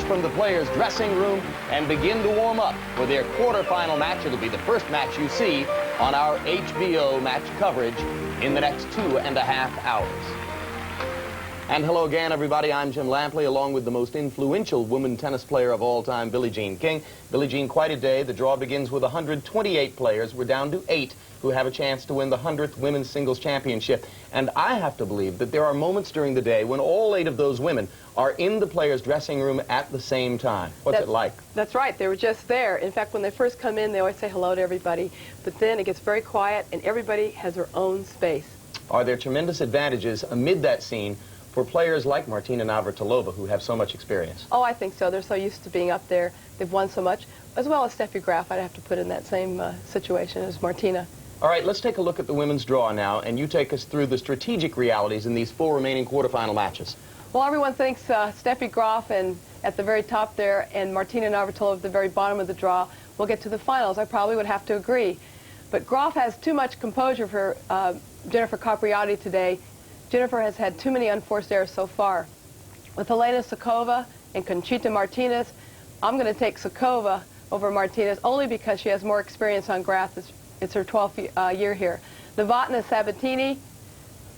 from the players' dressing room and begin to warm up for their quarterfinal match. It'll be the first match you see on our HBO match coverage in the next 2.5 hours. And hello again, everybody. I'm Jim Lampley, along with the most influential women tennis player of all time, Billie Jean King. Billie Jean, quite a day. The draw begins with 128 players. We're down to 8 who have a chance to win the 100th Women's Singles Championship. And I have to believe that there are moments during the day when all 8 of those women are in the players' dressing room at the same time. What's it like? That's right. They were just there. In fact, when they first come in, they always say hello to everybody. But then it gets very quiet, and everybody has their own space. Are there tremendous advantages amid that scene for players like Martina Navratilova, who have so much experience? Oh, I think so. They're so used to being up there. They've won so much, as well as Steffi Graf. I'd have to put in that same situation as Martina. All right, let's take a look at the women's draw now, and you take us through the strategic realities in these 4 remaining quarterfinal matches. Well, everyone thinks Steffi Graf and at the very top there and Martina Navratilova at the very bottom of the draw will get to the finals. I probably would have to agree. But Graf has too much composure for Jennifer Capriati today. Jennifer has had too many unforced errors so far. With Helena Sukova and Conchita Martinez, I'm going to take Sukova over Martinez only because she has more experience on Graf. It's her 12th year here. Novotna Sabatini,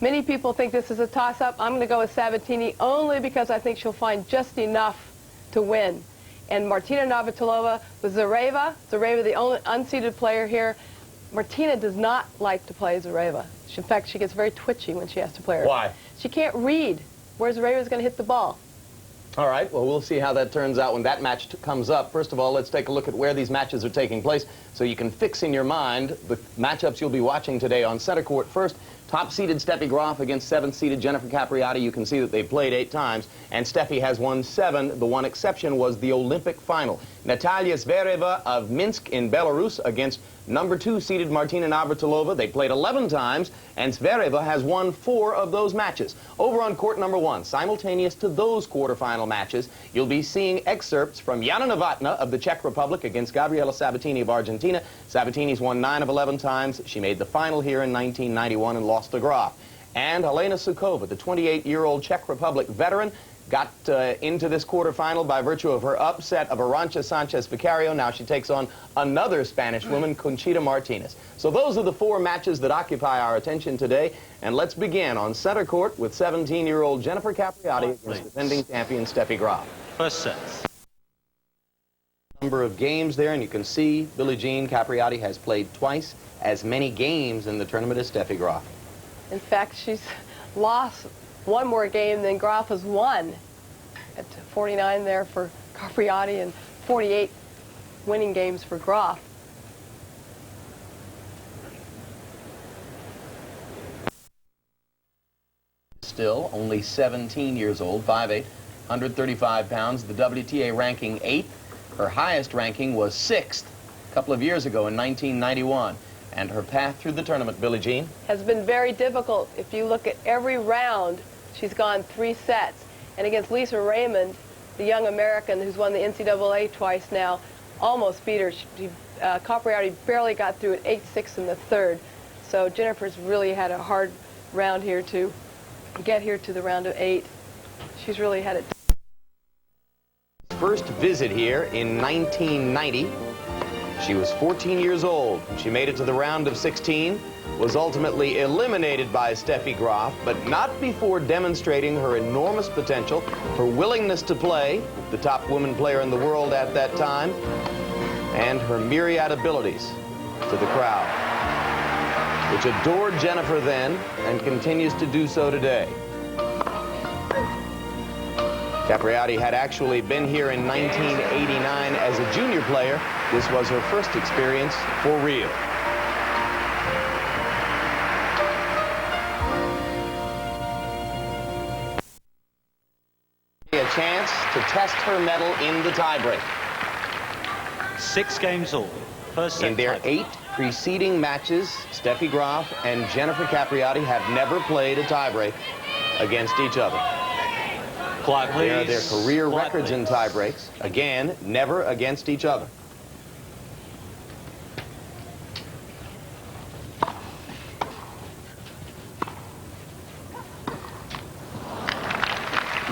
many people think this is a toss-up. I'm going to go with Sabatini only because I think she'll find just enough to win. And Martina Navratilova with Zvereva. Zvereva, the only unseeded player here. Martina does not like to play Zvereva. In fact, she gets very twitchy when she has to play her. Why? She can't read where Zvereva is going to hit the ball. All right, well, we'll see how that turns out when that match comes up. First of all, let's take a look at where these matches are taking place so you can fix in your mind the matchups you'll be watching today on center court. First, top-seeded Steffi Graf against 7th-seeded Jennifer Capriati. You can see that they played 8 times, and Steffi has won 7. The one exception was the Olympic final. Natalia Zvereva of Minsk in Belarus against number 2-seeded Martina Navratilova. They played 11 times, and Zvereva has won 4 of those matches. Over on court number 1, simultaneous to those quarterfinal matches, you'll be seeing excerpts from Jana Novotna of the Czech Republic against Gabriela Sabatini of Argentina. Sabatini's won 9 of 11 times. She made the final here in 1991 and lost to Graf. And Helena Sukova, the 28-year-old Czech Republic veteran, got into this quarterfinal by virtue of her upset of Arantxa Sanchez Vicario. Now she takes on another Spanish woman, Conchita Martinez. So those are the 4 matches that occupy our attention today. And let's begin on center court with 17-year-old Jennifer Capriati against defending champion Steffi Graf. First set. Number of games there, and you can see Billie Jean Capriati has played twice as many games in the tournament as Steffi Graf. In fact, she's lost 1 more game than Graf has won. At 49 there for Capriati and 48 winning games for Graf. Still only 17 years old, 5'8", 135 pounds, the WTA ranking 8th. Her highest ranking was 6th a couple of years ago in 1991. And her path through the tournament, Billie Jean, has been very difficult. If you look at every round, she's gone 3 sets. And against Lisa Raymond, the young American who's won the NCAA twice now, almost beat her. Capriati barely got through at 8-6 in the 3rd. So Jennifer's really had a hard round here to get here to the round of 8. She's really had it. First visit here in 1990. She was 14 years old. She made it to the round of 16, was ultimately eliminated by Steffi Graf, but not before demonstrating her enormous potential, her willingness to play, the top woman player in the world at that time, and her myriad abilities to the crowd, which adored Jennifer then and continues to do so today. Capriati had actually been here in 1989 as a junior player. This was her first experience for real. A chance to test her mettle in the tiebreak. 6 games all. First set. In their 8 preceding matches, Steffi Graf and Jennifer Capriati have never played a tiebreak against each other. Quiet, please. They are their career records in tiebreaks. Again, never against each other.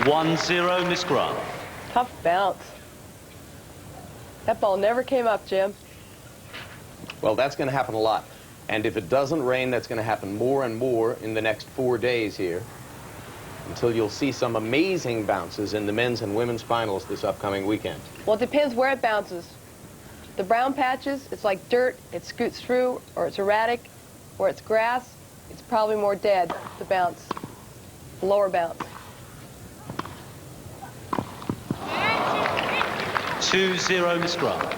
(1-0) Miss Graf. Tough bounce. That ball never came up, Jim. Well, that's going to happen a lot. And if it doesn't rain, that's going to happen more and more in the next 4 days here, until you'll see some amazing bounces in the men's and women's finals this upcoming weekend. Well, it depends where it bounces. The brown patches, it's like dirt, it scoots through, or it's erratic, or it's grass, it's probably more dead, the bounce, the lower bounce. 2-0, Miss Graf.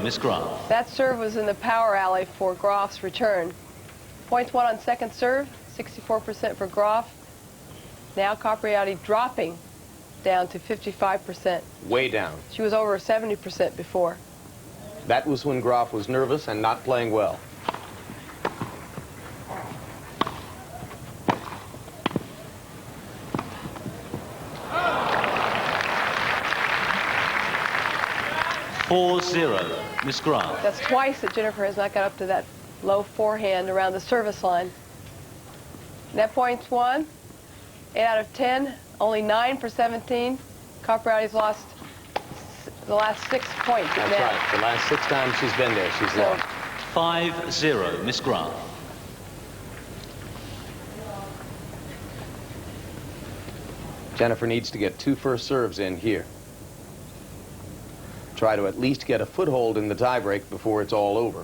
Miss Graf. That serve was in the power alley for Graf's return. Points won on second serve, 64% for Graf. Now Capriati dropping down to 55%. Way down. She was over 70% before. That was when Graf was nervous and not playing well. Miss Graf. That's twice that Jennifer has not got up to that low forehand around the service line. Net points won, 8 out of 10, only 9 for 17. Capriati's lost the last 6 points. That's right. The last 6 times she's been there, she's lost. 5-0, Miss Graf. Jennifer needs to get 2 first serves in here. Try to at least get a foothold in the tiebreak before it's all over.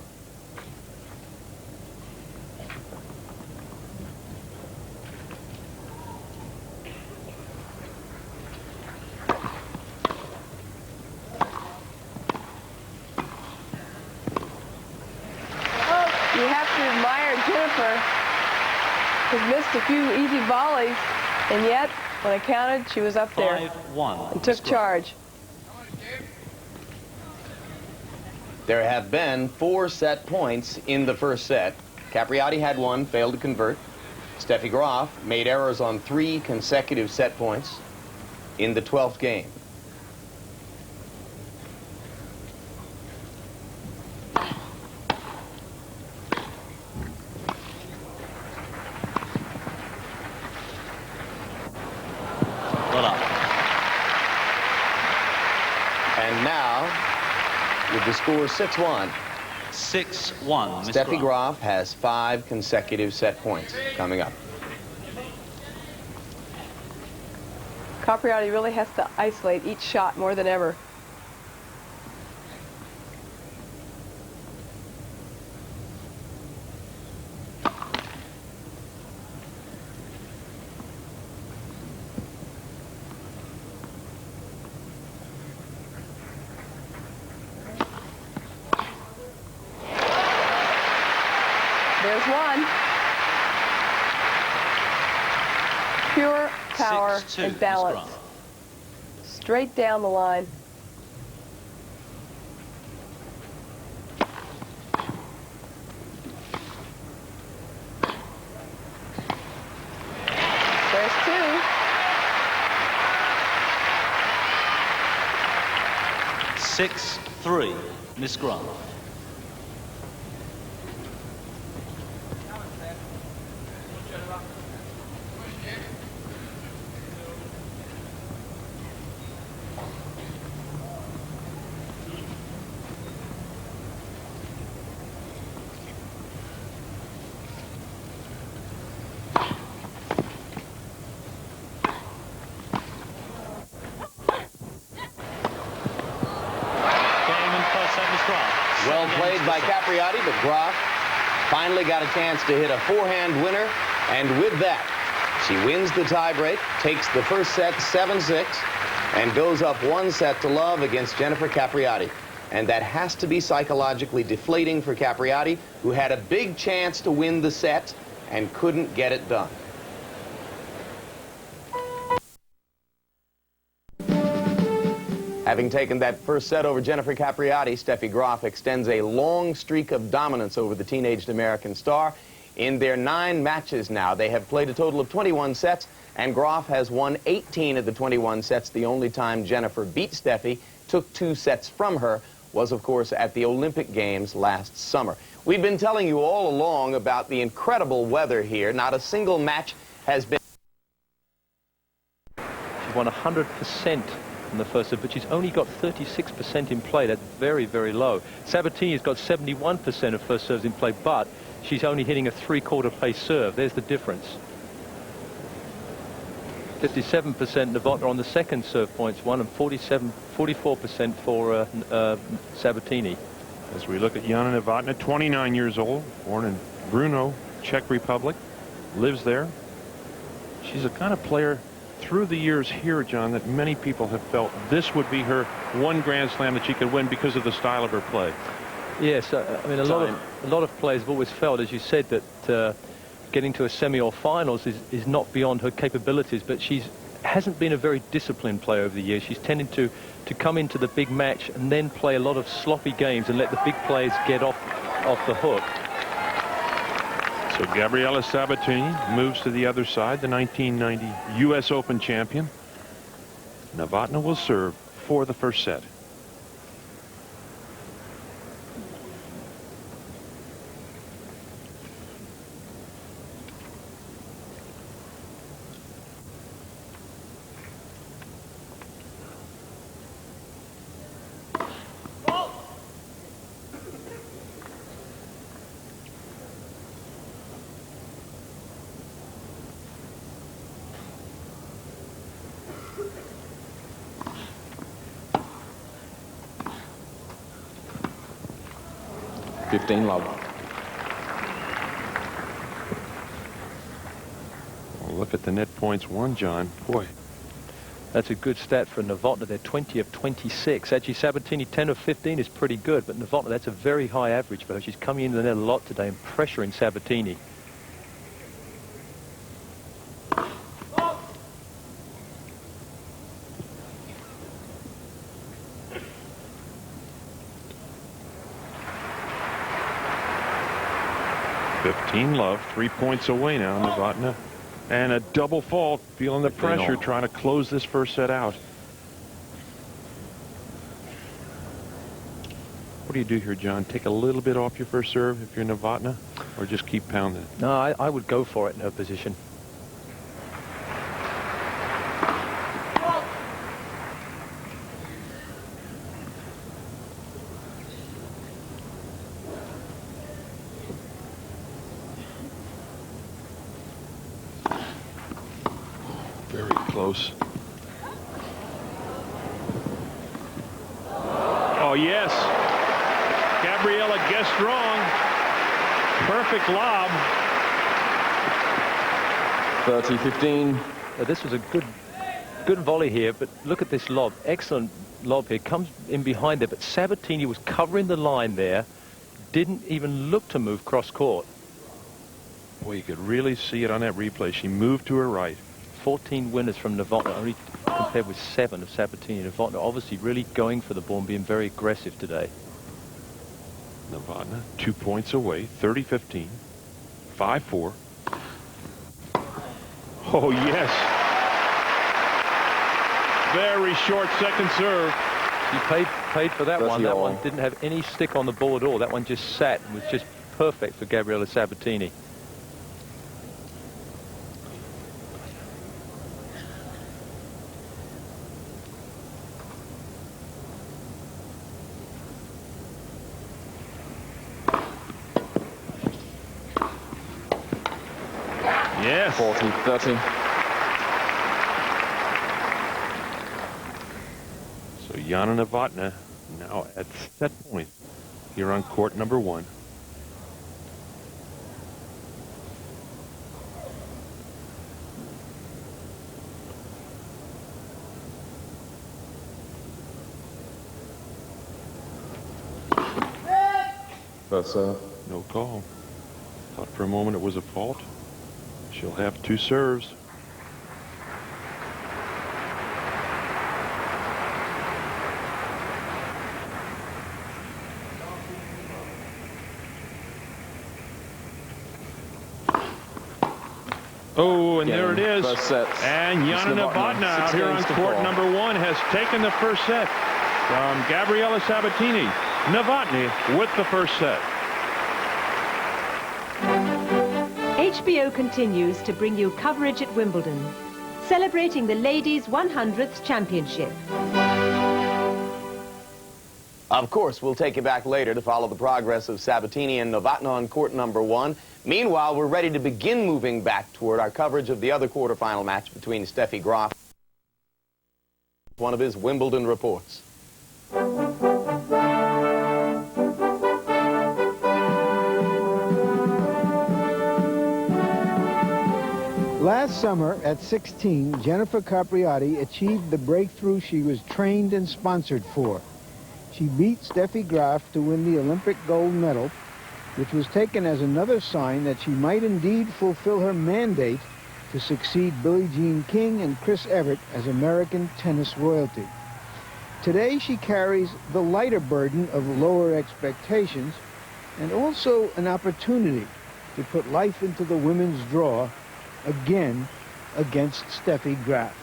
You have to admire Jennifer, who's missed a few easy volleys, and yet, when it counted, she was up there 5-1 and took charge. There have been 4 set points in the first set. Capriati had 1, failed to convert. Steffi Graf made errors on 3 consecutive set points in the 12th game. And now, with the score 6-1. 6-1. Steffi Graf has 5 consecutive set points coming up. Capriati really has to isolate each shot more than ever. There's one. Pure power and balance. Straight down the line. There's 2. 6-3, Miss Graf. Well played by Capriati, but Graf finally got a chance to hit a forehand winner, and with that, she wins the tiebreak, takes the first set 7-6, and goes up 1-0 against Jennifer Capriati. And that has to be psychologically deflating for Capriati, who had a big chance to win the set and couldn't get it done. Having taken that first set over Jennifer Capriati, Steffi Graf extends a long streak of dominance over the teenaged American star. In their 9 matches now, they have played a total of 21 sets, and Graf has won 18 of the 21 sets. The only time Jennifer beat Steffi, took 2 sets from her, was, of course, at the Olympic Games last summer. We've been telling you all along about the incredible weather here. Not a single match has been... She's won 100% in the first set, but she's only got 36% in play. That's very, very low. Sabatini's got 71% of first serves in play, but she's only hitting a 3/4 pace serve. There's the difference. 57% Novotna on the second serve points won, and 44% for Sabatini. As we look at Jana Novotna, 29 years old, born in Brno, Czech Republic, lives there. She's a kind of player through the years here, John, that many people have felt this would be her one Grand Slam that she could win because of the style of her play. Yes, I mean, a lot of players have always felt, as you said, that getting to a semi or finals is not beyond her capabilities, but she hasn't been a very disciplined player over the years. She's tending to come into the big match and then play a lot of sloppy games and let the big players get off the hook. So Gabriela Sabatini moves to the other side, the 1990 U.S. Open champion. Novotna will serve for the first set. Well, look at the net points won, John. Boy, that's a good stat for Novotna. They're 20 of 26. Actually, Sabatini 10 of 15 is pretty good, but Novotna, that's a very high average for her. She's coming into the net a lot today and pressuring Sabatini. Love, 3 points away now, Novotna. And a double fault, feeling the pressure, trying to close this first set out. What do you do here, John? Take a little bit off your first serve if you're Novotna, or just keep pounding? No, I would go for it in her position. Close. Oh, yes. Gabriela guessed wrong. Perfect lob. 30-15. This was a good volley here, but look at this lob. Excellent lob here. Comes in behind there, but Sabatini was covering the line there. Didn't even look to move cross court. Boy, you could really see it on that replay. She moved to her right. 14 winners from Novotna, only compared with 7 of Sabatini. Novotna obviously really going for the ball and being very aggressive today. Novotna 2 points away, 30-15, 5-4. Oh, yes. Very short second serve. She paid for that one. That one didn't have any stick on the ball at all. That one just sat and was just perfect for Gabriela Sabatini. Yes. 40-30. So Jana Novotna now at set point here on court number 1. First serve. No call. Thought for a moment it was a fault. She'll have 2 serves. Oh, and there it is. First set. And Jana Novotna out here on court number 1 has taken the first set from Gabriela Sabatini. Novotna with the first set. HBO continues to bring you coverage at Wimbledon, celebrating the ladies' 100th championship. Of course, we'll take you back later to follow the progress of Sabatini and Novotna on court number 1. Meanwhile, we're ready to begin moving back toward our coverage of the other quarterfinal match between Steffi Graf, one of his Wimbledon reports. Last summer, at 16, Jennifer Capriati achieved the breakthrough she was trained and sponsored for. She beat Steffi Graf to win the Olympic gold medal, which was taken as another sign that she might indeed fulfill her mandate to succeed Billie Jean King and Chris Evert as American tennis royalty. Today, she carries the lighter burden of lower expectations and also an opportunity to put life into the women's draw again against Steffi Graf.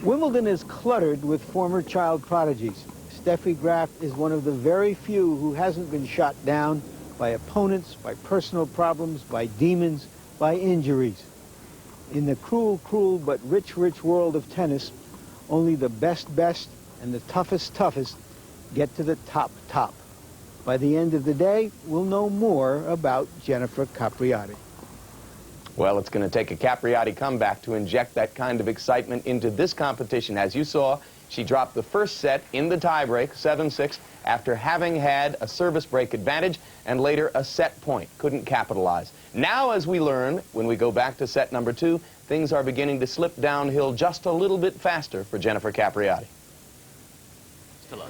Wimbledon is cluttered with former child prodigies. Steffi Graf is one of the very few who hasn't been shot down by opponents, by personal problems, by demons, by injuries. In the cruel, cruel, but rich, rich world of tennis, only the best and the toughest get to the top. By the end of the day, we'll know more about Jennifer Capriati. Well, it's going to take a Capriati comeback to inject that kind of excitement into this competition. As you saw, she dropped the first set in the tiebreak, 7-6, after having had a service break advantage and later a set point. Couldn't capitalize. Now, as we learn, when we go back to set number 2, things are beginning to slip downhill just a little bit faster for Jennifer Capriati. Still up.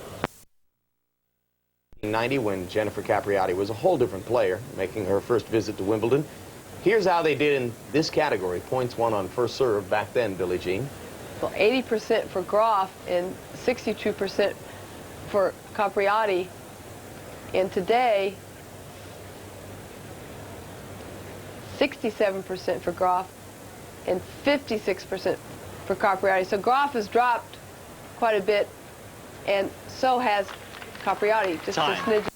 1990, when Jennifer Capriati was a whole different player, making her first visit to Wimbledon. Here's how they did in this category. Points won on first serve back then, Billie Jean. Well, 80% for Graf and 62% for Capriati. And today, 67% for Graf and 56% for Capriati. So Graf has dropped quite a bit, and so has Capriati, just a smidge.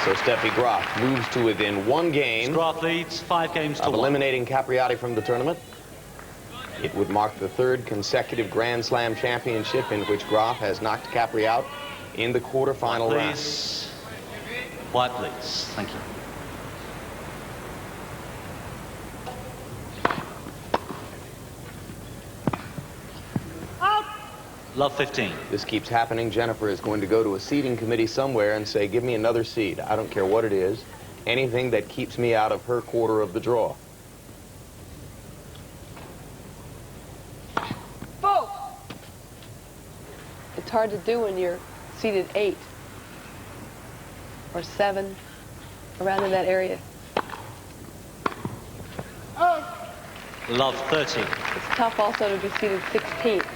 So Steffi Graf moves to within 1 game. Graf leads 5 games to 1. Eliminating Capriati from the tournament. It would mark the 3rd consecutive Grand Slam championship in which Graf has knocked Capri out in the quarterfinal round. Please. White, please. Thank you. Love 15. This keeps happening. Jennifer is going to go to a seeding committee somewhere and say, give me another seed. I don't care what it is. Anything that keeps me out of her quarter of the draw. Boom! It's hard to do when you're seated 8 or 7, around in that area. Love 30. It's tough also to be seated 16th.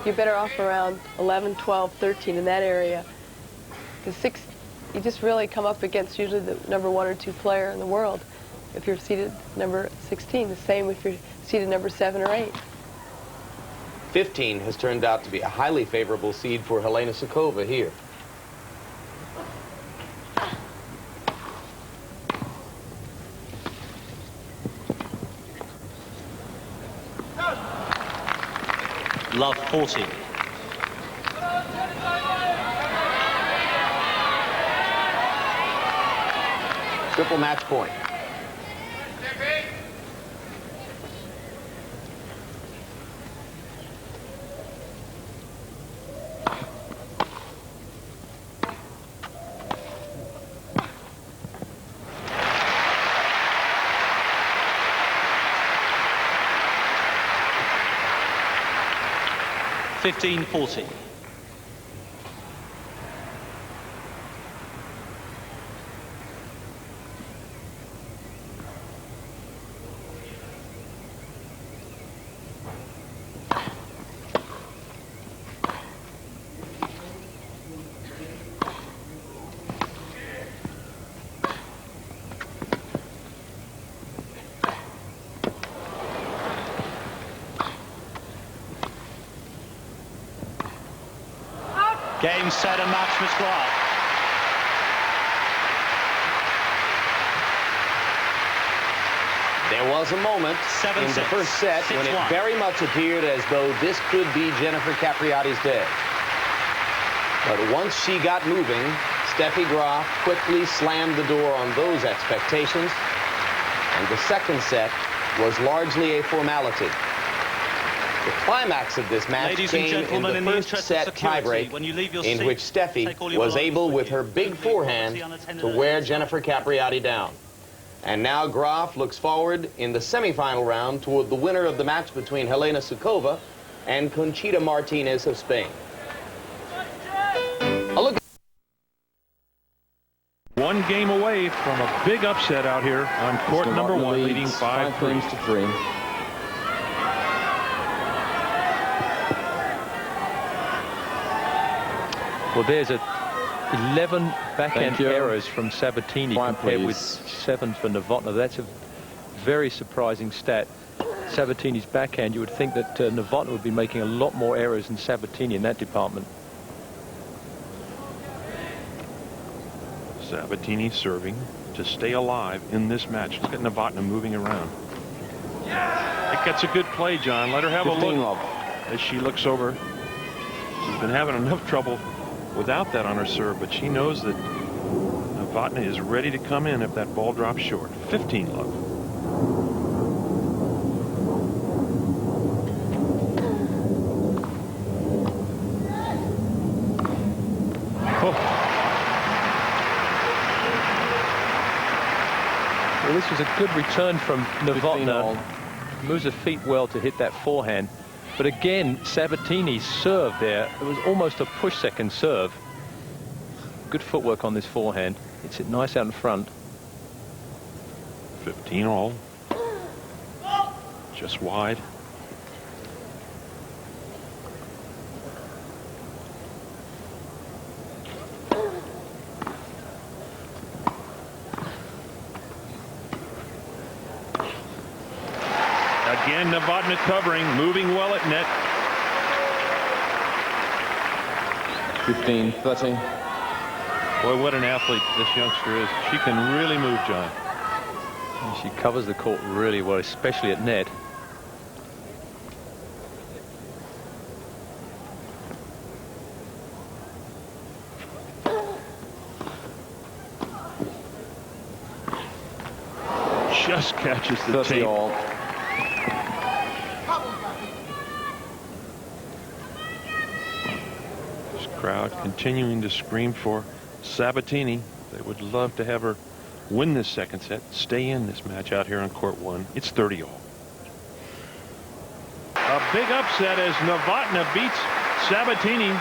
You're better off around 11, 12, 13 in that area. Because you just really come up against usually the number 1 or 2 player in the world if you're seated number 16. The same if you're seated number 7 or 8. 15 has turned out to be a highly favorable seed for Helena Sukova here. Love 40. Triple match point. $15.40. Game, set, and match, Miss Graf. There was a moment in the first set when it very much appeared as though this could be Jennifer Capriati's day. But once she got moving, Steffi Graf quickly slammed the door on those expectations, and the second set was largely a formality. The climax of this match came in the first set tiebreak, in which Steffi was able, with her big forehand, to wear Jennifer Capriati down. And now Graf looks forward in the semifinal round toward the winner of the match between Helena Sukova and Conchita Martinez of Spain. A look. One game away from a big upset out here on court number 1, leading 5 games to 3. Well, there's 11 backhand errors from Sabatini compared with 7 for Novotna. That's a very surprising stat. Sabatini's backhand, you would think that Novotna would be making a lot more errors than Sabatini in that department. Sabatini serving to stay alive in this match. Let's get Novotna moving around. It gets a good play, John. Let her have a look as she looks over. She's been having enough trouble without that on her serve, but she knows that Novotna is ready to come in if that ball drops short. 15 love. Oh. Well, this was a good return from Novotna. Moves her feet well to hit that forehand. But again, Sabatini's serve there, it was almost a push second serve. Good footwork on this forehand. Hits it nice out in front. 15 all. Just wide. Again, Novotna covering, moving well at net. 15-13. Boy, what an athlete this youngster is. She can really move, John. And she covers the court really well, especially at net. Just catches the tape. All. Crowd continuing to scream for Sabatini. They would love to have her win this second set, stay in this match out here on court 1. It's 30 all. A big upset as Novotna beats Sabatini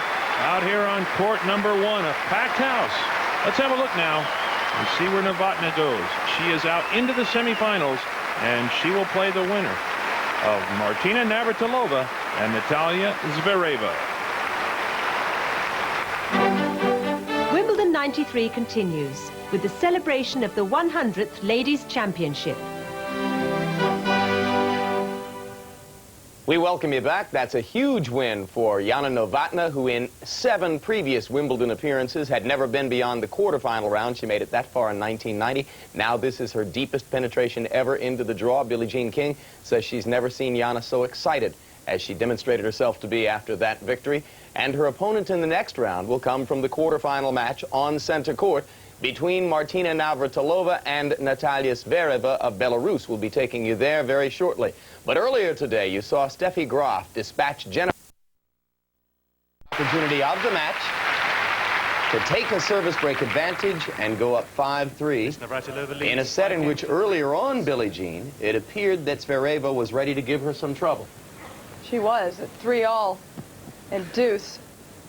out here on court number 1. A packed house. Let's have a look now and see where Novotna goes. She is out into the semifinals, and she will play the winner of Martina Navratilova and Natalia Zvereva. Wimbledon 93 continues with the celebration of the 100th Ladies' Championship. We welcome you back. That's a huge win for Jana Novotna, who in 7 previous Wimbledon appearances had never been beyond the quarterfinal round. She made it that far in 1990. Now this is her deepest penetration ever into the draw. Billie Jean King says she's never seen Jana so excited as she demonstrated herself to be after that victory. And her opponent in the next round will come from the quarterfinal match on center court between Martina Navratilova and Natalia Zvereva of Belarus. We'll be taking you there very shortly. But earlier today, you saw Steffi Graf dispatch Jennifer. Opportunity of the match to take a service break advantage and go up 5-3 in a set in which earlier on, Billie Jean, it appeared that Zvereva was ready to give her some trouble. She was at 3-all and deuce.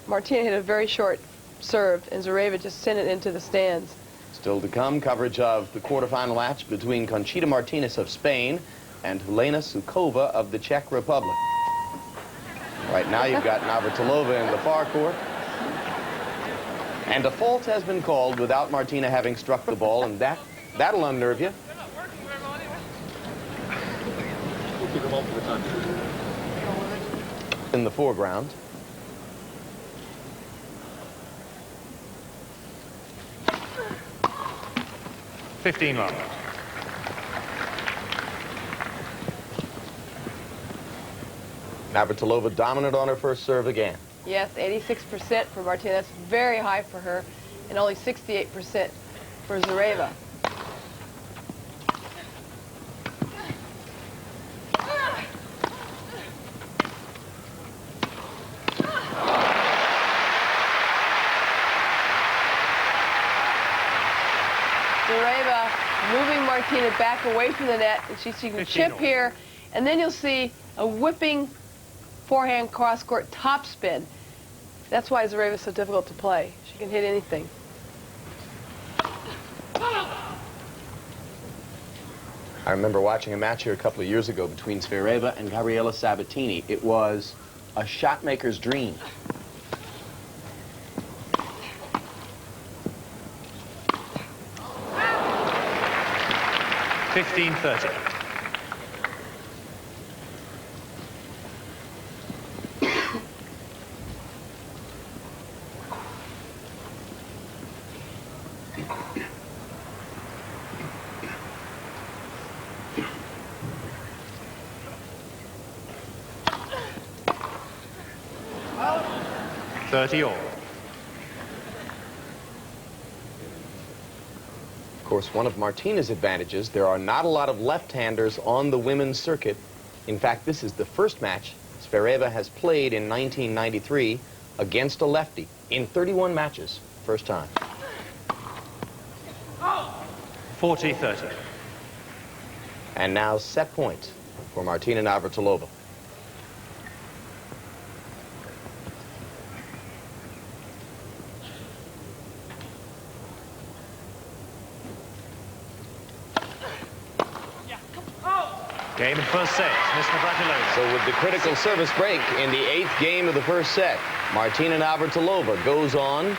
Martina hit a very short serve, and Zvereva just sent it into the stands. Still to come, coverage of the quarterfinal match between Conchita Martinez of Spain and Helena Sukova of the Czech Republic. Right now you've got Navratilova in the far court. And a fault has been called without Martina having struck the ball, and that'll unnerve you. In the foreground. 15 love. Navratilova dominant on her first serve again. Yes, 86% for Martina. That's very high for her, and only 68% for Zvereva. Zvereva moving Martina back away from the net, and she can chip here, and then you'll see a whipping forehand cross-court topspin. That's why Zvereva is so difficult to play. She can hit anything. I remember watching a match here a couple of years ago between Zvereva and Gabriela Sabatini. It was a shot maker's dream. $15-30. All. Of course, one of Martina's advantages, there are not a lot of left-handers on the women's circuit. In fact, this is the first match Zvereva has played in 1993 against a lefty in 31 matches. First time. 40-30. And now set point for Martina Navratilova. Game in first set, Miss Navratilova. So with the critical service break in the 8th game of the first set, Martina Navratilova goes on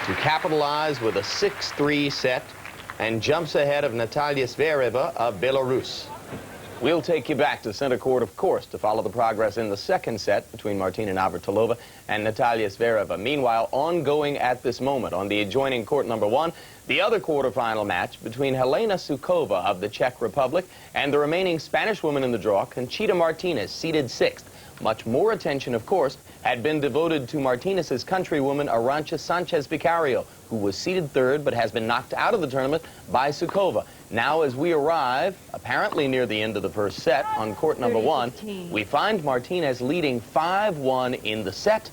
to capitalize with a 6-3 set and jumps ahead of Natalia Zvereva of Belarus. We'll take you back to center court, of course, to follow the progress in the second set between Martina Navratilova and Natalia Zvereva. Meanwhile, ongoing at this moment on the adjoining court number 1, the other quarterfinal match between Helena Sukova of the Czech Republic and the remaining Spanish woman in the draw, Conchita Martinez, seeded 6th. Much more attention, of course, had been devoted to Martinez's countrywoman Arantxa Sanchez Vicario, who was seeded 3rd but has been knocked out of the tournament by Sukova. Now, as we arrive, apparently near the end of the first set on court number 1, we find Martinez leading 5-1 in the set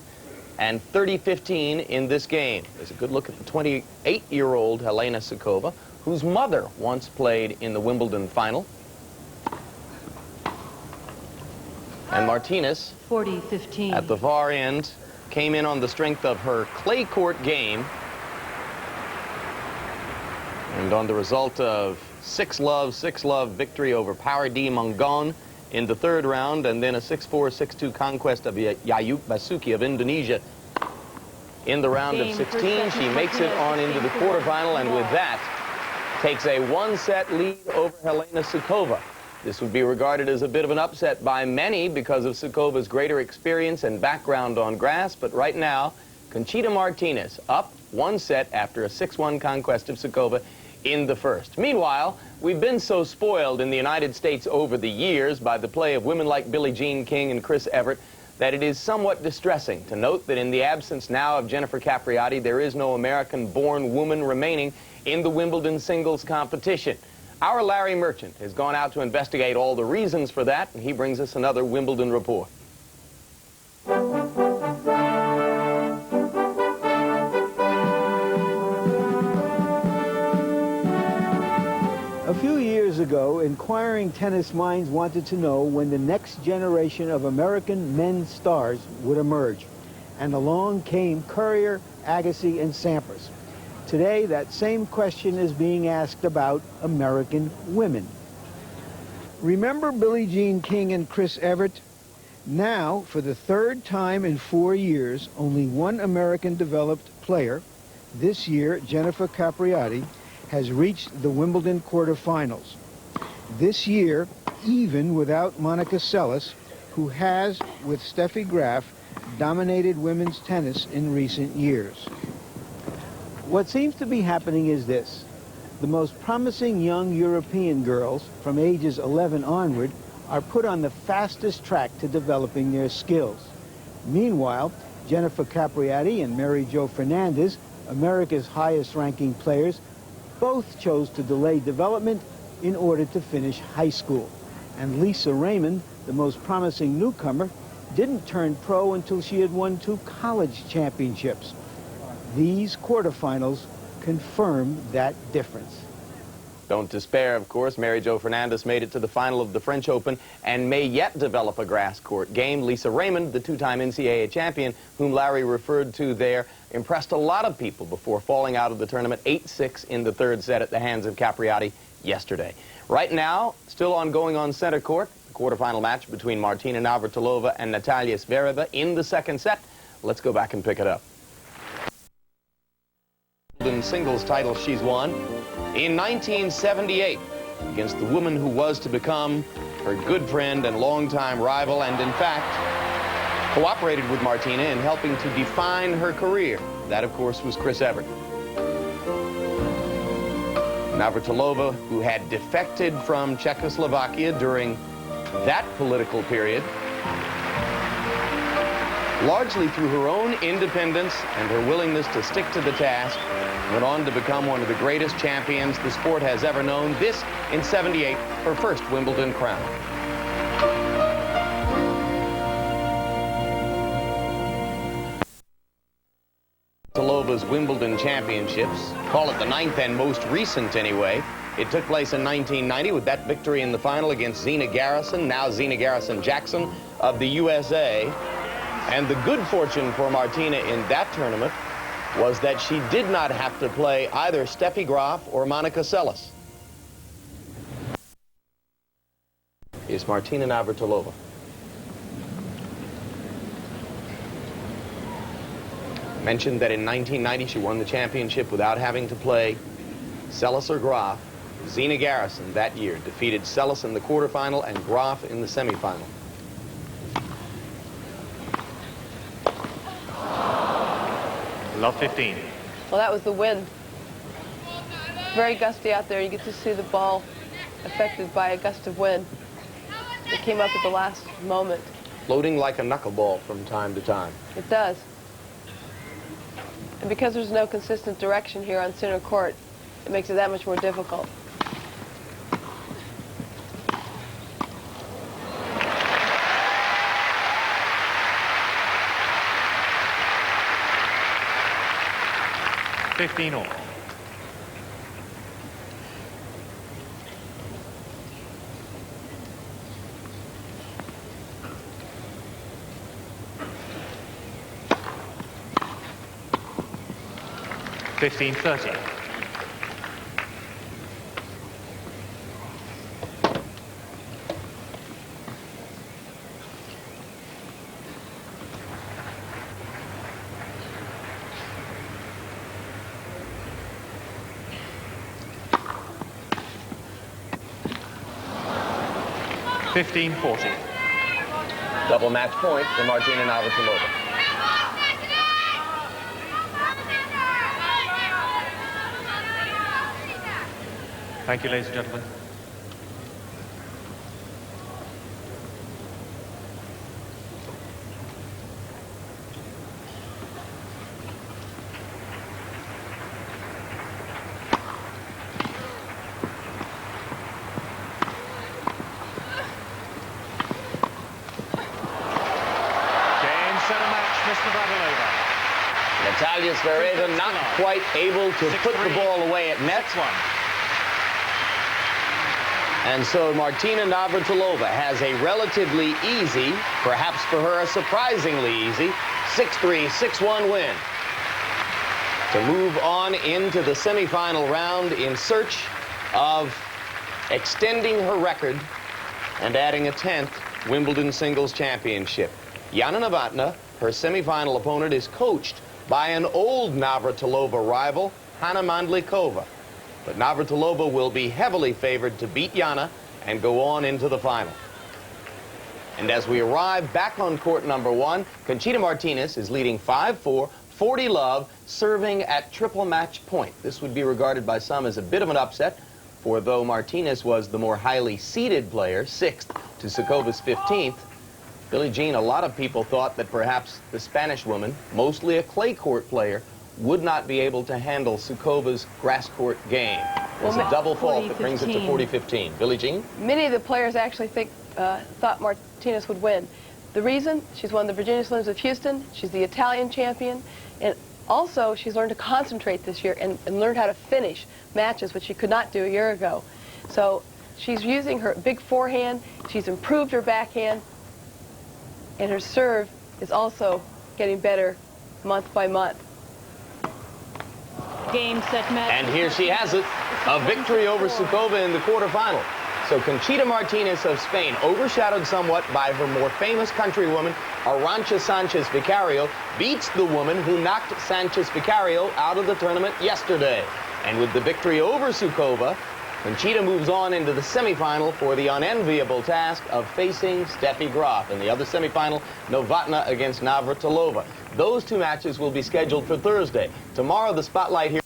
and 30-15 in this game. There's a good look at the 28-year-old Helena Sukova, whose mother once played in the Wimbledon final. And Martinez, 40-15. at the far end, came in on the strength of her clay court game. And on the result of 6-love victory over Power D Monggon in the 3rd round, and then a 6-4, 6-2 conquest of Yayuk Basuki of Indonesia in the round of 16. She makes it on into the quarterfinal, and with that, takes a 1-set lead over Helena Sukova. This would be regarded as a bit of an upset by many because of Sukova's greater experience and background on grass, but right now, Conchita Martinez up 1 set after a 6-1 conquest of Sukova in the first. Meanwhile, we've been so spoiled in the United States over the years by the play of women like Billie Jean King and Chris Evert that it is somewhat distressing to note that in the absence now of Jennifer Capriati, there is no American-born woman remaining in the Wimbledon singles competition. Our Larry Merchant has gone out to investigate all the reasons for that, and he brings us another Wimbledon report. A few years ago, inquiring tennis minds wanted to know when the next generation of American men's stars would emerge. And along came Courier, Agassi, and Sampras. Today, that same question is being asked about American women. Remember Billie Jean King and Chris Evert? Now, for the 3rd time in 4 years, only one American-developed player, this year Jennifer Capriati, has reached the Wimbledon quarterfinals. This year, even without Monica Seles, who has, with Steffi Graf, dominated women's tennis in recent years. What seems to be happening is this. The most promising young European girls from ages 11 onward are put on the fastest track to developing their skills. Meanwhile, Jennifer Capriati and Mary Jo Fernandez, America's highest-ranking players, both chose to delay development in order to finish high school. And Lisa Raymond, the most promising newcomer, didn't turn pro until she had won 2 college championships. These quarterfinals confirm that difference. Don't despair, of course. Mary Jo Fernandez made it to the final of the French Open and may yet develop a grass court game. Lisa Raymond, the 2-time NCAA champion, whom Larry referred to there, impressed a lot of people before falling out of the tournament 8-6 in the 3rd set at the hands of Capriati yesterday. Right now, still ongoing on center court, the quarterfinal match between Martina Navratilova and Natalia Zvereva in the 2nd set. Let's go back and pick it up. The singles title she's won in 1978 against the woman who was to become her good friend and longtime rival, and in fact cooperated with Martina in helping to define her career. That, of course, was Chris Evert. Navratilova, who had defected from Czechoslovakia during that political period, largely through her own independence and her willingness to stick to the task, went on to become one of the greatest champions the sport has ever known. This, in '78, her first Wimbledon crown. Navratilova's Wimbledon championships, call it the 9th and most recent anyway. It took place in 1990 with that victory in the final against Zina Garrison, now Zina Garrison-Jackson of the USA. And the good fortune for Martina in that tournament was that she did not have to play either Steffi Graf or Monica Seles. Is Martina Navratilova. Mentioned that in 1990 she won the championship without having to play Seles or Graf. Zina Garrison that year defeated Seles in the quarterfinal and Graf in the semifinal. Love 15. Well, that was the wind. Very gusty out there. You get to see the ball affected by a gust of wind. It came up at the last moment. Floating like a knuckleball from time to time. It does. And because there's no consistent direction here on center court, it makes it that much more difficult. All. 15-30. Double match point for Martina Navratilova. Thank you, ladies and gentlemen. Natalia Zvereva not quite able to put the ball away at net. And so Martina Navratilova has a relatively easy, perhaps for her a surprisingly easy, 6-3, 6-1 win to move on into the semifinal round in search of extending her record and adding a 10th Wimbledon singles championship. Jana Novotna, her semifinal opponent, is coached by an old Navratilova rival, Hanna Mandlikova. But Navratilova will be heavily favored to beat Jana and go on into the final. And as we arrive back on court number 1, Conchita Martinez is leading 5-4, 40-love, serving at triple match point. This would be regarded by some as a bit of an upset, for though Martinez was the more highly seeded player, 6th to Sukova's 15th, Billie Jean, a lot of people thought that perhaps the Spanish woman, mostly a clay court player, would not be able to handle Sukova's grass court game. It was a double fault that brings it to 40-15. Billie Jean? Many of the players actually thought Martinez would win. The reason, she's won the Virginia Slims of Houston, she's the Italian champion, and also she's learned to concentrate this year and learned how to finish matches, which she could not do a year ago. So she's using her big forehand, she's improved her backhand, and her serve is also getting better month by month. Game, set, match. And here she has it, a victory over Sukova in the quarterfinal. So Conchita Martinez of Spain, overshadowed somewhat by her more famous countrywoman, Arantxa Sanchez Vicario, beats the woman who knocked Sanchez Vicario out of the tournament yesterday. And with the victory over Sukova, Conchita moves on into the semifinal for the unenviable task of facing Steffi Graf. In the other semifinal, Novotna against Navratilova. Those two matches will be scheduled for Thursday. Tomorrow, the spotlight here.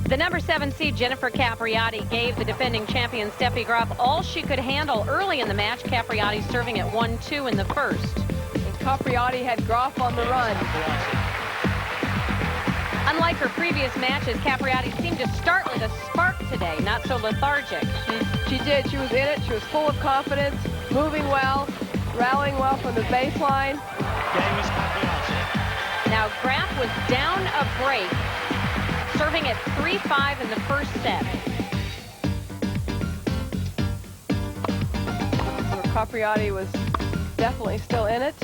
The number 7 seed Jennifer Capriati gave the defending champion Steffi Graf all she could handle early in the match. Capriati serving at 1-2 in the first. And Capriati had Graf on the run. Unlike her previous matches, Capriati seemed to start with a spark today, not so lethargic. She did. She was in it. She was full of confidence, moving well, rallying well from the baseline. Game is Capriati. Now Graf was down a break, serving at 3-5 in the first set. Capriati was definitely still in it.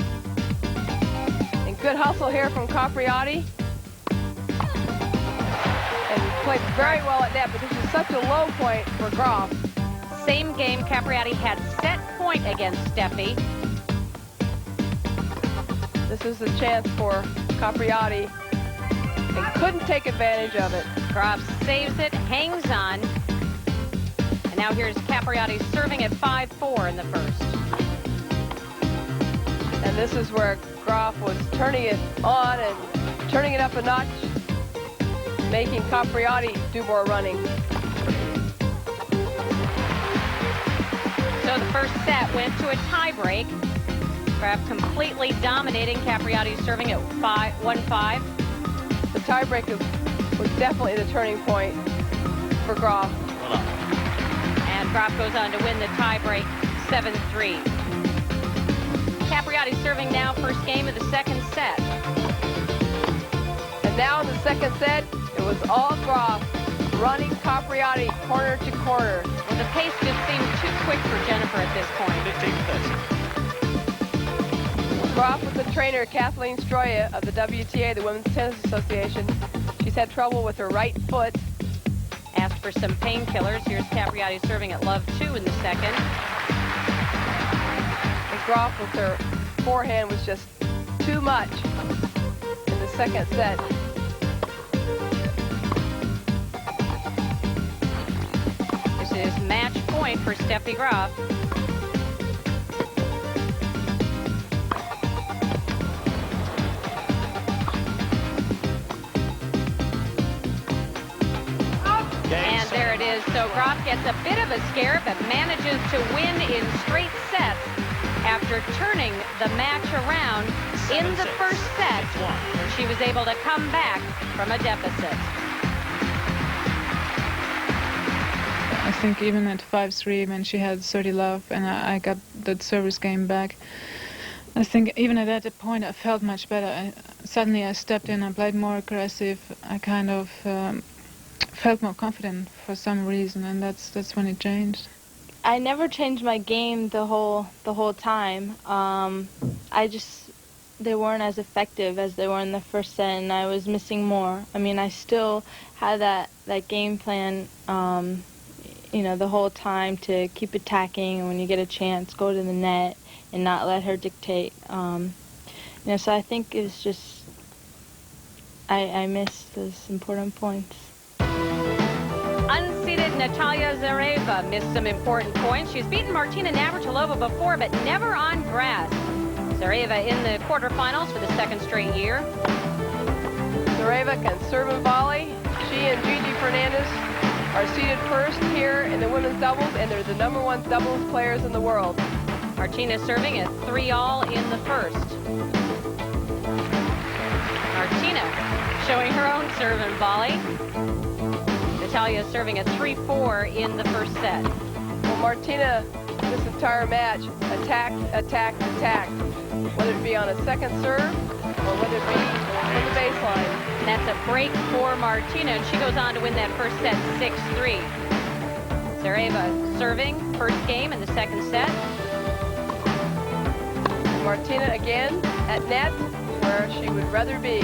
And good hustle here from Capriati. And played very well at net, but this is such a low point for Graf. Same game, Capriati had set point against Steffi. This is the chance for Capriati, and couldn't take advantage of it. Graf saves it, hangs on. And now here's Capriati serving at 5-4 in the first. And this is where Graf was turning it on and turning it up a notch, making Capriati do more running. So the first set went to a tiebreak. Graf completely dominating. Capriati serving at 1-5. The tiebreak was definitely the turning point for Graf. And Graf goes on to win the tiebreak 7-3. Capriati serving now, first game of the second set. And now in the second set, it was all Graf running Capriati corner to corner. Well, the pace just seemed too quick for Jennifer at this point. 15-30. Graf with the trainer Kathleen Stroya of the WTA, the Women's Tennis Association. She's had trouble with her right foot. Asked for some painkillers. Here's Capriati serving at love 2 in the second. And Graf with her forehand was just too much in the second set. This is match point for Steffi Graf. And there it is. So Graf gets a bit of a scare, but manages to win in straight sets after turning the match around in the first set, where she was able to come back from a deficit. I think even at 5-3, when she had 30 love and I got that service game back, I think even at that point I felt much better. Suddenly I stepped in, I played more aggressive. I kind of felt more confident for some reason, and that's when it changed. I never changed my game the whole time. They weren't as effective as they were in the first set, and I was missing more. I mean, I still had that game plan, the whole time to keep attacking, and when you get a chance, go to the net and not let her dictate. So I think it's just I missed those important points. Unseeded Natalia Zvereva missed some important points. She's beaten Martina Navratilova before, but never on grass. Zvereva in the quarterfinals for the second straight year. Zvereva can serve and volley. She and Gigi Fernandez are seated first here in the women's doubles, and they're the #1 doubles players in the world. Martina serving at 3-all in the first. Martina showing her own serve and volley. Natalia serving at 3-4 in the first set. Well, Martina, this entire match, attacked, attacked, attacked. Whether it be on a second serve or whether it be in the baseline. And that's a break for Martina, and she goes on to win that first set 6-3. Zvereva serving first game in the second set. Martina again at net, where she would rather be.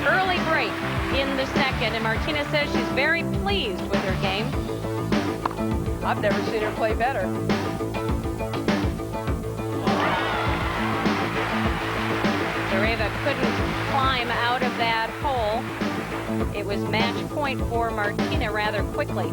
Early break in the second, and Martina says she's very pleased with her game. I've never seen her play better. Zvereva couldn't climb out of that hole. It was match point for Martina rather quickly.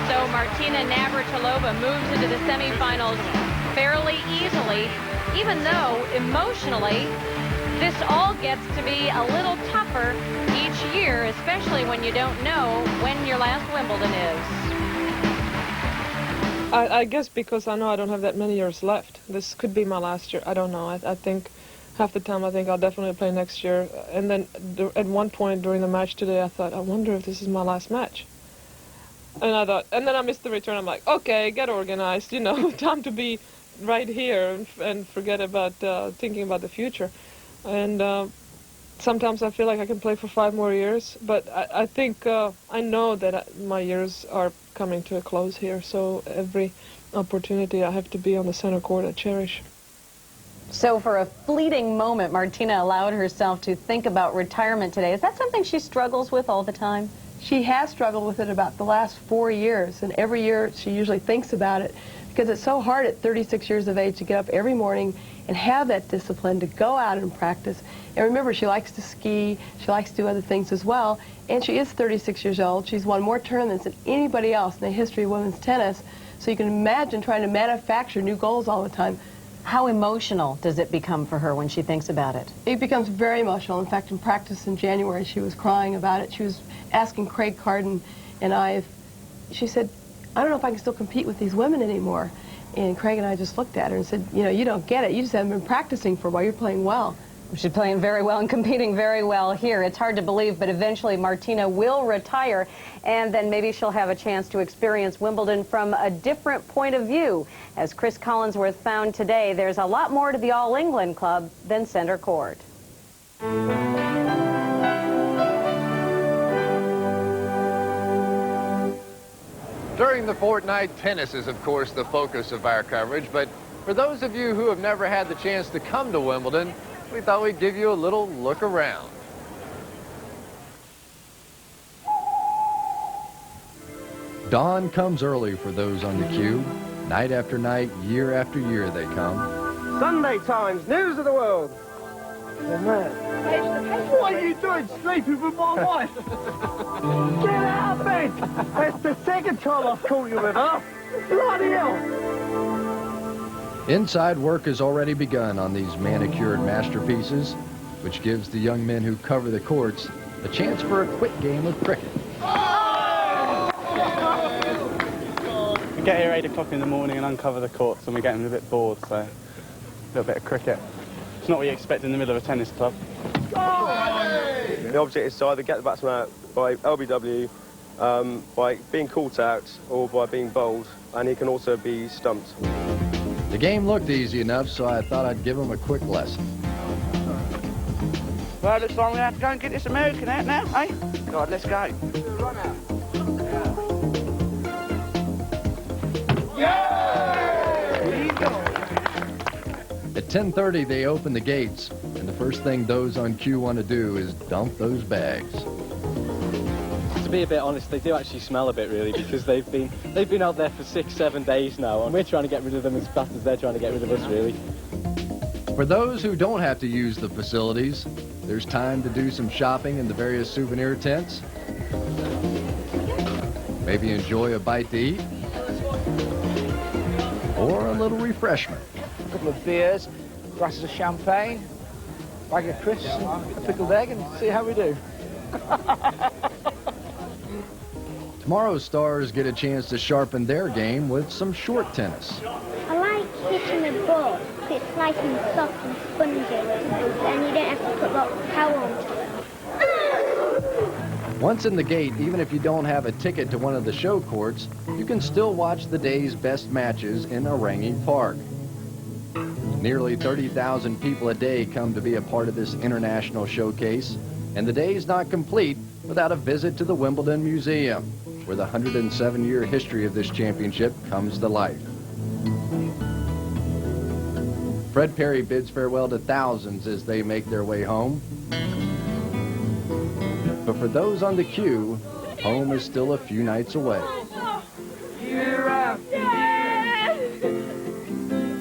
So Martina Navratilova moves into the semifinals fairly easily, even though emotionally this all gets to be a little tougher each year, especially when you don't know when your last Wimbledon is. I guess because I know I don't have that many years left. This could be my last year. I don't know. I think half the time I think I'll definitely play next year. And then at one point during the match today, I thought, I wonder if this is my last match. And I thought, and then I missed the return. I'm like, okay, get organized, you know, time to be right here and forget about thinking about the future. And sometimes I feel like I can play for 5 more years, but I think I know that my years are coming to a close here, so every opportunity I have to be on the center court I cherish. So for a fleeting moment, Martina allowed herself to think about retirement today. Is that something she struggles with all the time? She has struggled with it about the last 4 years, and every year she usually thinks about it, because it's so hard at 36 years of age to get up every morning and have that discipline to go out and practice. And remember, she likes to ski, she likes to do other things as well, and she is 36 years old. She's won more tournaments than anybody else in the history of women's tennis, so you can imagine trying to manufacture new goals all the time. How emotional does it become for her when she thinks about it? It becomes very emotional. In fact, in practice in January, she was crying about it. She was asking Craig Carden and I if, she said, I don't know if I can still compete with these women anymore. And Craig and I just looked at her and said, you know, you don't get it. You just haven't been practicing for a while. You're playing well. She's playing very well and competing very well here. It's hard to believe, but eventually Martina will retire, and then maybe she'll have a chance to experience Wimbledon from a different point of view. As Chris Collinsworth found today, there's a lot more to the All England Club than center court. During the fortnight, tennis is, of course, the focus of our coverage, but for those of you who have never had the chance to come to Wimbledon, we thought we'd give you a little look around. Dawn comes early for those on the queue. Night after night, year after year they come. Sunday Times, news of the world. Oh, man. What are you doing sleeping with my wife? Get out of bed! That's the second time I've caught you with her. Bloody hell! Inside work has already begun on these manicured masterpieces, which gives the young men who cover the courts a chance for a quick game of cricket. We get here 8 o'clock in the morning and uncover the courts, and we're getting a bit bored, so a little bit of cricket. It's not what you expect in the middle of a tennis club. The object is to either get the batsman out by LBW, by being caught out, or by being bowled, and he can also be stumped. The game looked easy enough, so I thought I'd give him a quick lesson. Well, looks like we have to go and get this American out now, eh? Right, let's go. At 10:30, they open the gates, and the first thing those on cue want to do is dump those bags. To be a bit honest, they do actually smell a bit, really, because they've been out there for 6-7 days now, and we're trying to get rid of them as fast as they're trying to get rid of us, really. For those who don't have to use the facilities, there's time to do some shopping in the various souvenir tents. Maybe enjoy a bite to eat or a little refreshment. A couple of beers, glasses of champagne, bag of crisps, and a pickled egg, and see how we do. Tomorrow's stars get a chance to sharpen their game with some short tennis. I like hitting the ball. It's nice and soft and spongy, and you don't have to put lots of power onto it. Once in the gate, even if you don't have a ticket to one of the show courts, you can still watch the day's best matches in Orangi Park. Nearly 30,000 people a day come to be a part of this international showcase, and the day's not complete without a visit to the Wimbledon Museum, where the 107-year history of this championship comes to life. Fred Perry bids farewell to thousands as they make their way home. But for those on the queue, home is still a few nights away. Year after year,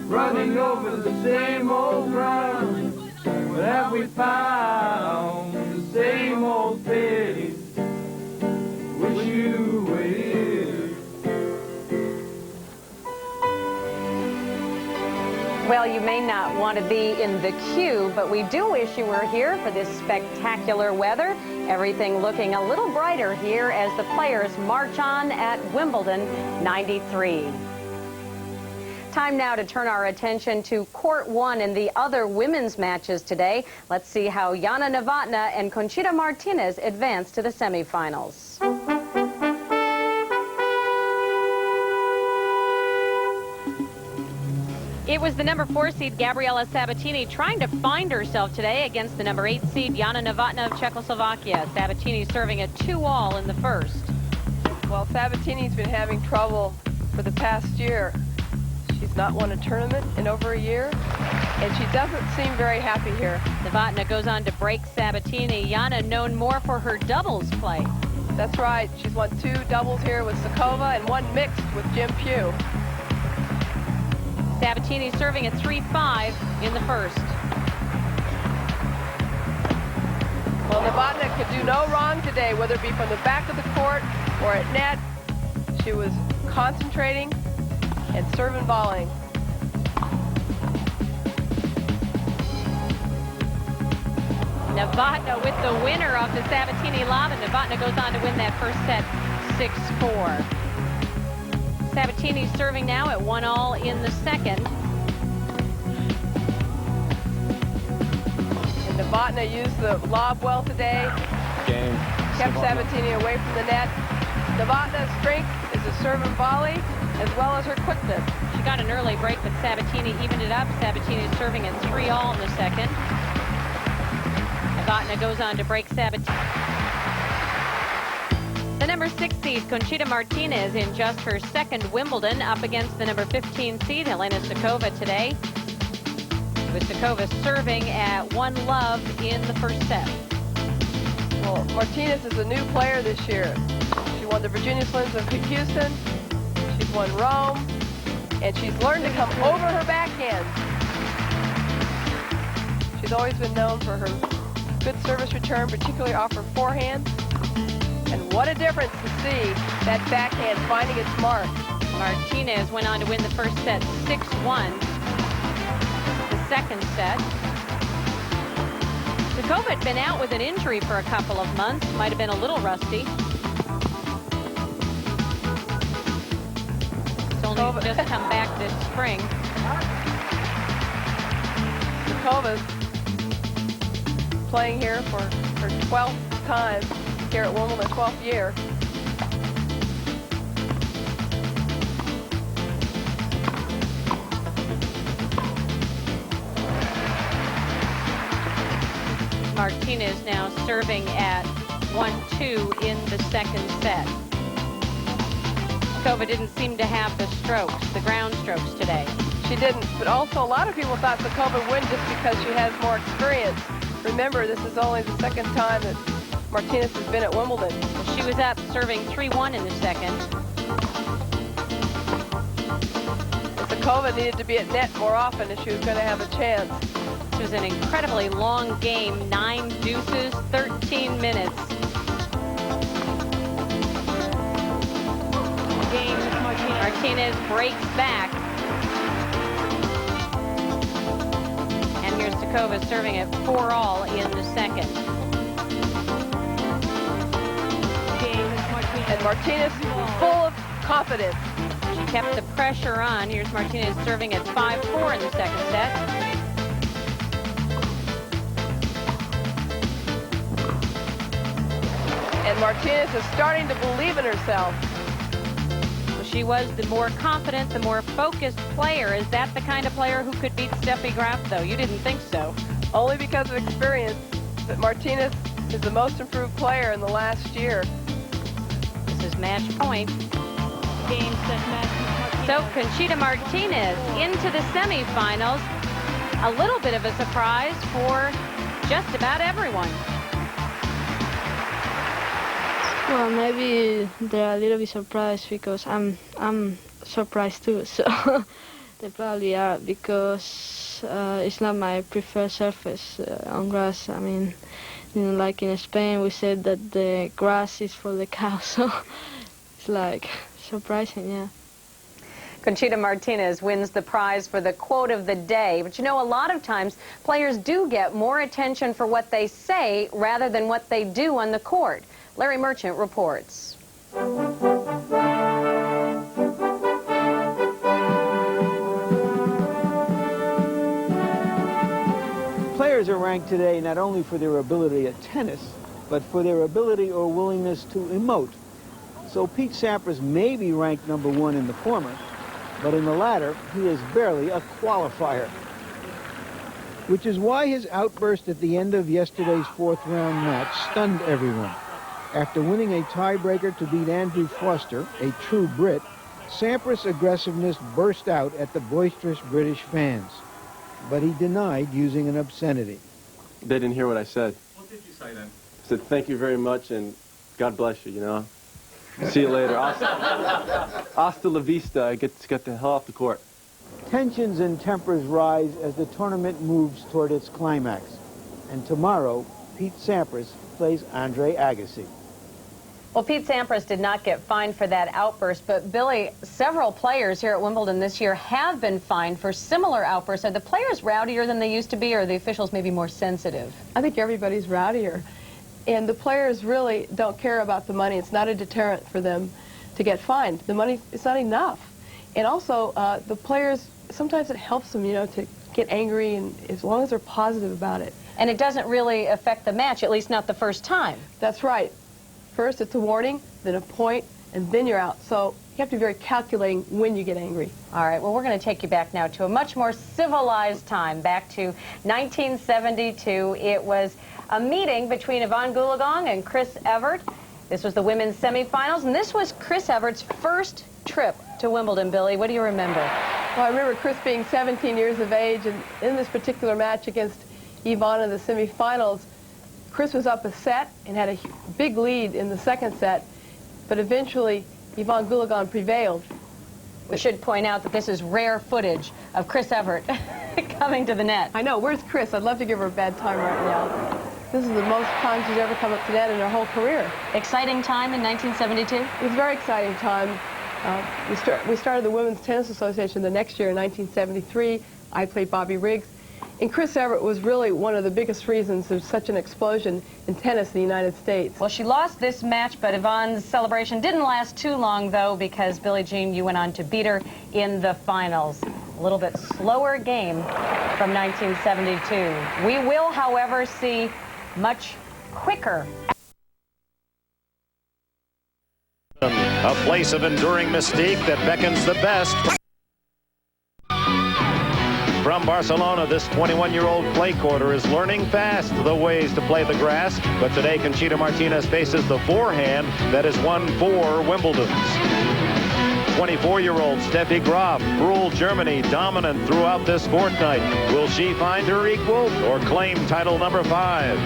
running over the same old ground. What have we found? The same old pity. Wish you were here. Well, you may not want to be in the queue, but we do wish you were here for this spectacular weather. Everything looking a little brighter here as the players march on at Wimbledon 93. Time now to turn our attention to Court 1 in the other women's matches today. Let's see how Jana Novotna and Conchita Martinez advance to the semifinals. It was the number 4 seed Gabriela Sabatini trying to find herself today against the number 8 seed Jana Novotna of Czechoslovakia. Sabatini serving at 2-all in the first. Well, Sabatini's been having trouble for the past year. She's not won a tournament in over a year, and she doesn't seem very happy here. Novotna goes on to break Sabatini. Jana known more for her doubles play. That's right. She's won 2 doubles here with Sukova and 1 mixed with Jim Pugh. Sabatini serving at 3-5 in the first. Well, Novotna could do no wrong today, whether it be from the back of the court or at net. She was concentrating and serving volleying. Novotna with the winner of the Sabatini lob, and Novotna goes on to win that first set 6-4. Sabatini serving now at 1-all in the second. And Novotna used the lob well today. Kept Sabatini away from the net. Novotna's strength is a serve and volley as well as her quickness. She got an early break, but Sabatini evened it up. Sabatini serving at 3-all in the second. Novotna goes on to break Sabatini. The number 6 seed Conchita Martinez in just her second Wimbledon up against the number 15 seed Helena Sukova today. With Sukova serving at 1-love in the first set. Well, Martinez is a new player this year. She won the Virginia Slims of Houston. She's won Rome, and she's learned to come over her backhand. She's always been known for her good service return, particularly off her forehand. And what a difference to see that backhand finding its mark. Martinez went on to win the first set 6-1. The second set. Sukova had been out with an injury for a couple of months. Might have been a little rusty. It's only just come back this spring. Sukova's playing here for her 12th time here at Wimbledon, 12th year. Martinez now serving at 1-2 in the second set. Sukova didn't seem to have the strokes, the ground strokes today. She didn't, but also a lot of people thought Sukova would win just because she has more experience. Remember, this is only the second time that Martinez has been at Wimbledon. She was up serving 3-1 in the second. Sukova needed to be at net more often if she was going to have a chance. This was an incredibly long game, 9 deuces, 13 minutes. Martinez breaks back. And here's Sukova serving at 4-all in the second. And Martinez full of confidence. She kept the pressure on. Here's Martinez serving at 5-4 in the second set. And Martinez is starting to believe in herself. Well, she was the more confident, the more focused player. Is that the kind of player who could beat Steffi Graf, though? You didn't think so. Only because of experience. But Martinez is the most improved player in the last year. This is match point. Game, set, match. So Conchita Martinez into the semifinals. A little bit of a surprise for just about everyone. Well, maybe they're a little bit surprised because I'm surprised too. So they probably are because it's not my preferred surface on grass. I mean, you know, like in Spain, we said that the grass is for the cow. So it's like surprising, yeah. Conchita Martinez wins the prize for the quote of the day. But you know, a lot of times players do get more attention for what they say rather than what they do on the court. Larry Merchant reports. Players are ranked today not only for their ability at tennis, but for their ability or willingness to emote. So Pete Sampras may be ranked #1 in the former, but in the latter, he is barely a qualifier. Which is why his outburst at the end of yesterday's fourth-round match stunned everyone. After winning a tiebreaker to beat Andrew Foster, a true Brit, Sampras' aggressiveness burst out at the boisterous British fans. But he denied using an obscenity. They didn't hear what I said. What did you say then? I said, thank you very much, and God bless you, you know. See you later. Hasta la vista. Get the hell off the court. Tensions and tempers rise as the tournament moves toward its climax. And tomorrow, Pete Sampras plays Andre Agassi. Well, Pete Sampras did not get fined for that outburst, but Billy, several players here at Wimbledon this year have been fined for similar outbursts. Are the players rowdier than they used to be, or are the officials maybe more sensitive? I think everybody's rowdier. And the players really don't care about the money. It's not a deterrent for them to get fined. The money, it's not enough. And also, the players, sometimes it helps them, you know, to get angry, and as long as they're positive about it. And it doesn't really affect the match, at least not the first time. That's right. First, it's a warning, then a point, and then you're out. So you have to be very calculating when you get angry. All right, well, we're going to take you back now to a much more civilized time, back to 1972. It was a meeting between Yvonne Goolagong and Chris Evert. This was the women's semifinals, and this was Chris Evert's first trip to Wimbledon. Billy, what do you remember? Well, I remember Chris being 17 years of age, and in this particular match against Yvonne in the semifinals, Chris was up a set and had a big lead in the second set, but eventually Yvonne Goolagong prevailed. We should point out that this is rare footage of Chris Evert coming to the net. I know. Where's Chris? I'd love to give her a bad time right now. This is the most times she's ever come up to net in her whole career. Exciting time in 1972? It was a very exciting time. We started the Women's Tennis Association the next year in 1973. I played Bobby Riggs. And Chris Evert was really one of the biggest reasons there's such an explosion in tennis in the United States. Well, she lost this match, but Yvonne's celebration didn't last too long, though, because, Billie Jean, you went on to beat her in the finals. A little bit slower game from 1972. We will, however, see much quicker. A place of enduring mystique that beckons the best. From Barcelona, this 21-year-old clay courter is learning fast the ways to play the grass, but today Conchita Martinez faces the forehand that has won 4 Wimbledons. 24-year-old Steffi Graf ruled Germany dominant throughout this fortnight. Will she find her equal or claim title number 5?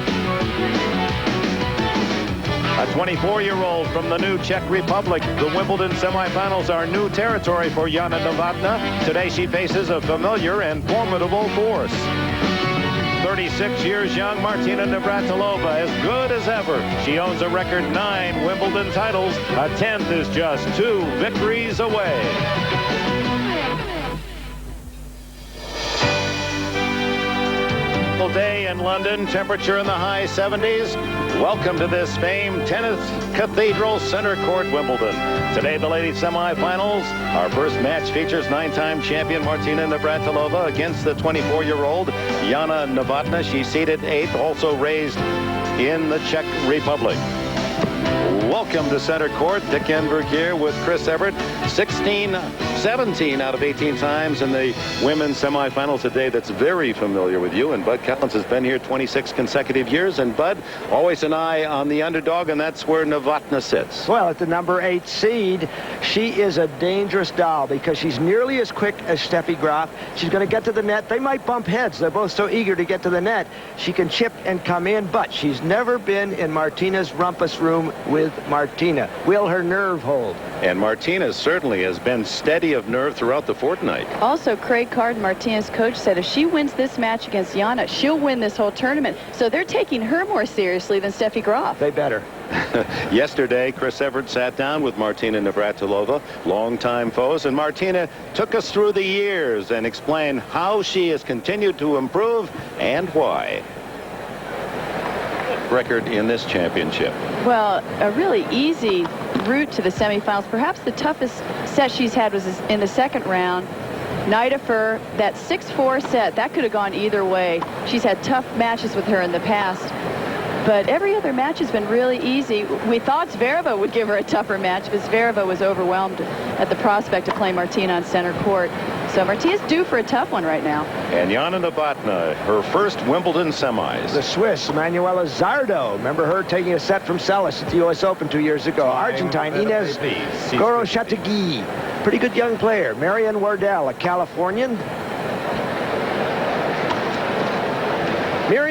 A 24-year-old from the new Czech Republic. The Wimbledon semifinals are new territory for Jana Novotna. Today she faces a familiar and formidable force. 36 years young, Martina Navratilova, as good as ever. She owns a record 9 Wimbledon titles. A 10th is just 2 victories away. Day in London, temperature in the high 70s. Welcome to this famed tennis cathedral, center court Wimbledon. Today, the ladies semifinals. Our first match features 9-time champion Martina Navratilova against the 24-year-old Jana Novotna. She's seeded 8th, also raised in the Czech Republic. Welcome to center court. Dick Enberg here with Chris Everett. 17 out of 18 times in the women's semifinals, a day that's very familiar with you. And Bud Collins has been here 26 consecutive years. And Bud, always an eye on the underdog, and that's where Novotna sits. Well, at the number 8 seed, she is a dangerous doll because she's nearly as quick as Steffi Graf. She's going to get to the net. They might bump heads. They're both so eager to get to the net. She can chip and come in, but she's never been in Martina's rumpus room with Martina. Will her nerve hold? And Martina certainly has been steady of nerve throughout the fortnight. Also, Craig Carden, Martina's coach, said if she wins this match against Jana, she'll win this whole tournament. So they're taking her more seriously than Steffi Graf. They better. Yesterday, Chris Everett sat down with Martina Navratilova, longtime foes, and Martina took us through the years and explained how she has continued to improve and why. Record in this championship? Well, a really easy route to the semifinals. Perhaps the toughest set she's had was in the second round. Night of Fur, that 6-4 set, that could have gone either way. She's had tough matches with her in the past. But every other match has been really easy. We thought Zvereva would give her a tougher match, but Zvereva was overwhelmed at the prospect of playing Martina on center court. So Martina's due for a tough one right now. And Jana Novotna, her first Wimbledon semis. The Swiss, Manuela Zardo. Remember her taking a set from Celis at the U.S. Open 2 years ago. Argentine, Inez Gorochategui. Pretty good young player. Marianne Wardell, a Californian. Miriam